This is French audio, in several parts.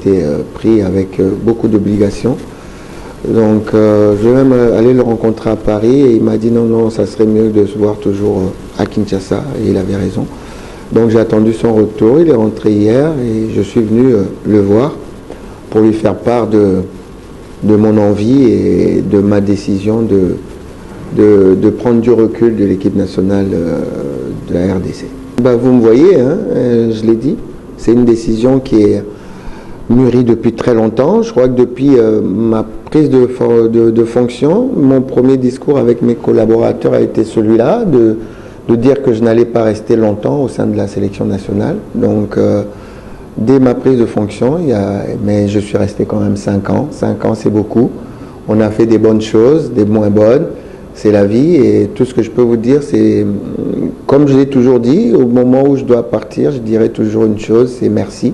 été pris avec beaucoup d'obligations. Donc je vais même aller le rencontrer à Paris et il m'a dit non, ça serait mieux de se voir toujours à Kinshasa, et il avait raison. Donc j'ai attendu son retour, il est rentré hier et je suis venu le voir pour lui faire part de mon envie et de ma décision de prendre du recul de l'équipe nationale de la RDC. Vous me voyez, hein, je l'ai dit, c'est une décision qui est mûrie depuis très longtemps. Je crois que depuis ma prise de fonction, mon premier discours avec mes collaborateurs a été celui-là, de dire que je n'allais pas rester longtemps au sein de la sélection nationale. Donc, dès ma prise de fonction, mais je suis resté quand même 5 ans. 5 ans, c'est beaucoup. On a fait des bonnes choses, des moins bonnes. C'est la vie et tout ce que je peux vous dire, c'est, comme je l'ai toujours dit, au moment où je dois partir, je dirai toujours une chose, c'est merci.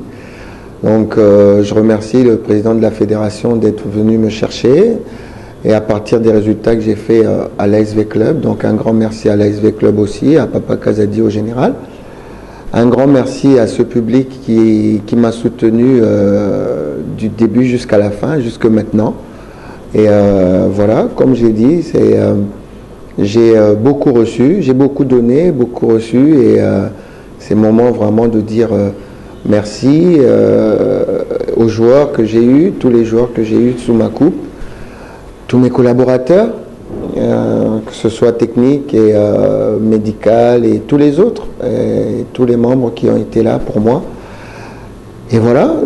Donc, je remercie le président de la fédération d'être venu me chercher et à partir des résultats que j'ai fait à l'ASV Club. Donc, un grand merci à l'ASV Club aussi, à Papa Kazadi au général. Un grand merci à ce public qui m'a soutenu du début jusqu'à la fin, jusque maintenant. Et voilà, comme j'ai dit, j'ai beaucoup reçu, j'ai beaucoup donné, beaucoup reçu. Et c'est le moment vraiment de dire merci aux joueurs que j'ai eus, tous les joueurs que j'ai eus sous ma coupe, tous mes collaborateurs, que ce soit technique et médical et tous les autres, et tous les membres qui ont été là pour moi. Et voilà.